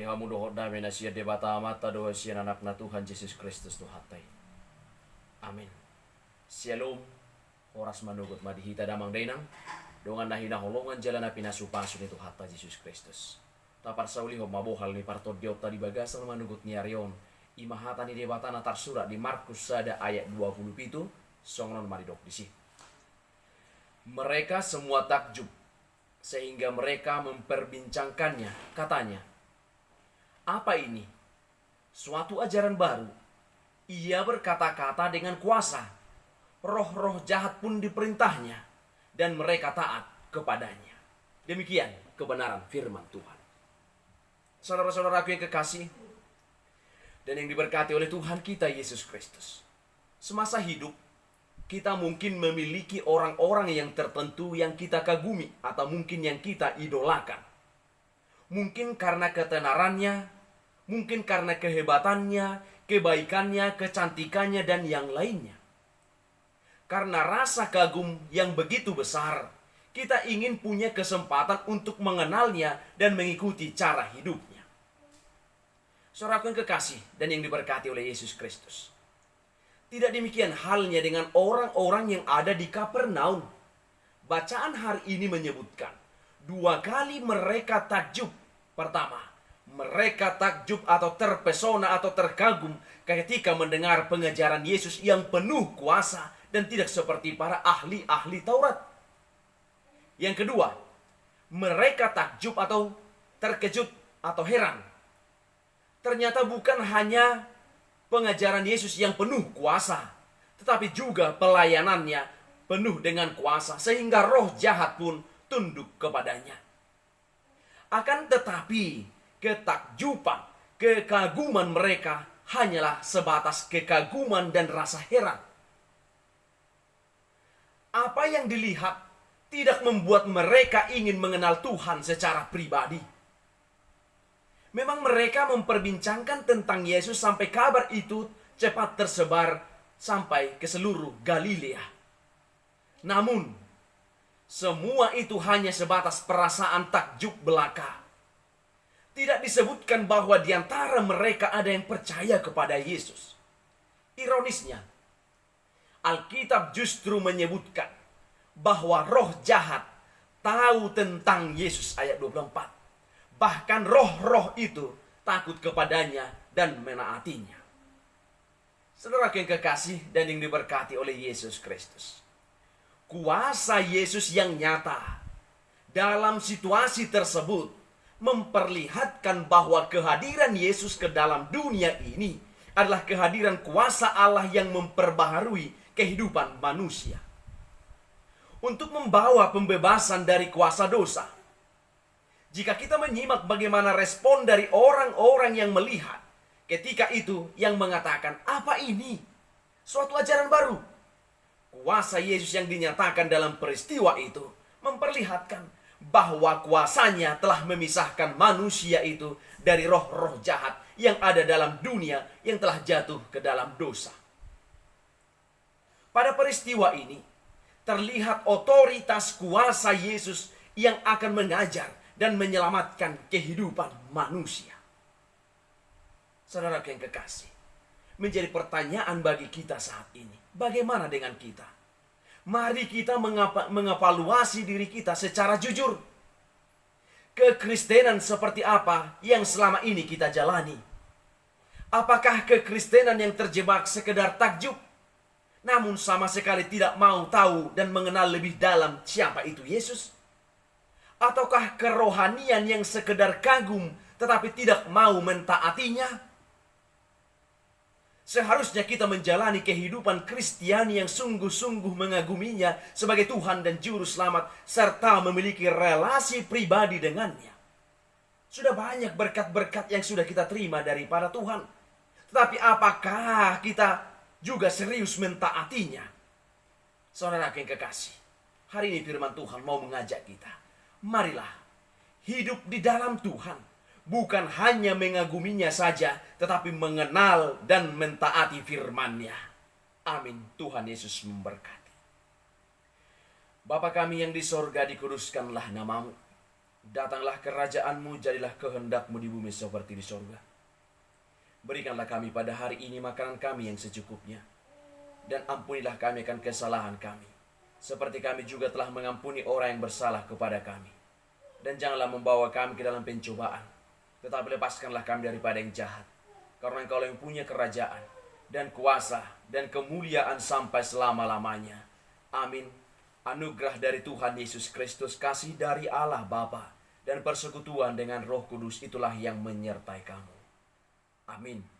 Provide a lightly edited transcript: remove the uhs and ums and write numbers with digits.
Malihamu dohot dami na siya debata mata doha siya anak na Tuhan Yesus Kristus Tuhatay. Amin. Shalom. Oras manugot madihita damang dainang. Dongan na hinaholongan jalan na pinasupaso ni Tuhata Yesus Kristus. Tapar sa uli mabuhal ni partod Diyo tadi bagasan manugot ni Arion. Imahata ni debata na tarsurat di Markus sada ayat 27. Songron maridok disi. Mereka semua takjub sehingga mereka memperbincangkannya. Katanya, apa ini? Suatu ajaran baru. Ia berkata-kata dengan kuasa. Roh-roh jahat pun diperintahnya. Dan mereka taat kepadanya. Demikian kebenaran firman Tuhan. Saudara-saudaraku yang kekasih. Dan yang diberkati oleh Tuhan kita Yesus Kristus. Semasa hidup, kita mungkin memiliki orang-orang yang tertentu yang kita kagumi. Atau mungkin yang kita idolakan. Mungkin karena ketenarannya, mungkin karena kehebatannya, kebaikannya, kecantikannya, dan yang lainnya. Karena rasa kagum yang begitu besar, kita ingin punya kesempatan untuk mengenalnya dan mengikuti cara hidupnya. Saudaraku yang kekasih dan yang diberkati oleh Yesus Kristus. Tidak demikian halnya dengan orang-orang yang ada di Kapernaum. Bacaan hari ini menyebutkan, 2 kali mereka takjub. Pertama, mereka takjub atau terpesona atau terkagum ketika mendengar pengajaran Yesus yang penuh kuasa dan tidak seperti para ahli-ahli Taurat. Yang kedua, mereka takjub atau terkejut atau heran. Ternyata bukan hanya pengajaran Yesus yang penuh kuasa, tetapi juga pelayanannya penuh dengan kuasa sehingga roh jahat pun tunduk kepadanya. Akan tetapi ketakjuban, kekaguman mereka hanyalah sebatas kekaguman dan rasa heran. Apa yang dilihat tidak membuat mereka ingin mengenal Tuhan secara pribadi. Memang mereka memperbincangkan tentang Yesus sampai kabar itu cepat tersebar sampai ke seluruh Galilea. Namun, semua itu hanya sebatas perasaan takjub belaka. Tidak disebutkan bahwa di antara mereka ada yang percaya kepada Yesus. Ironisnya, Alkitab justru menyebutkan bahwa roh jahat tahu tentang Yesus ayat 24. Bahkan roh-roh itu takut kepadanya dan menaatinya. Saudara yang kekasih dan yang diberkati oleh Yesus Kristus. Kuasa Yesus yang nyata dalam situasi tersebut memperlihatkan bahwa kehadiran Yesus ke dalam dunia ini adalah kehadiran kuasa Allah yang memperbaharui kehidupan manusia. Untuk membawa pembebasan dari kuasa dosa. Jika kita menyimak bagaimana respon dari orang-orang yang melihat ketika itu yang mengatakan, apa ini? Suatu ajaran baru. Kuasa Yesus yang dinyatakan dalam peristiwa itu memperlihatkan bahwa kuasanya telah memisahkan manusia itu dari roh-roh jahat yang ada dalam dunia yang telah jatuh ke dalam dosa. Pada peristiwa ini terlihat otoritas kuasa Yesus yang akan mengajar dan menyelamatkan kehidupan manusia. Saudara yang kekasih, menjadi pertanyaan bagi kita saat ini. Bagaimana dengan kita? Mari kita mengevaluasi diri kita secara jujur. Kekristenan seperti apa yang selama ini kita jalani? Apakah kekristenan yang terjebak sekedar takjub, namun sama sekali tidak mau tahu dan mengenal lebih dalam siapa itu Yesus? Ataukah kerohanian yang sekedar kagum tetapi tidak mau mentaatinya? Seharusnya kita menjalani kehidupan Kristiani yang sungguh-sungguh mengaguminya sebagai Tuhan dan Juru Selamat, serta memiliki relasi pribadi dengannya. Sudah banyak berkat-berkat yang sudah kita terima daripada Tuhan. Tetapi apakah kita juga serius mentaatinya? Saudara yang kekasih, hari ini firman Tuhan mau mengajak kita. Marilah hidup di dalam Tuhan. Bukan hanya mengaguminya saja, tetapi mengenal dan mentaati firman-Nya. Amin. Tuhan Yesus memberkati. Bapa kami yang di sorga, dikuduskanlah namamu. Datanglah kerajaan-Mu, jadilah kehendak-Mu di bumi seperti di sorga. Berikanlah kami pada hari ini makanan kami yang secukupnya. Dan ampunilah kami akan kesalahan kami, seperti kami juga telah mengampuni orang yang bersalah kepada kami. Dan janganlah membawa kami ke dalam pencobaan, tetapi lepaskanlah kami daripada yang jahat. Karena Engkau yang punya kerajaan, dan kuasa, dan kemuliaan sampai selama-lamanya. Amin. Anugerah dari Tuhan Yesus Kristus, kasih dari Allah Bapa, dan persekutuan dengan Roh Kudus itulah yang menyertai kamu. Amin.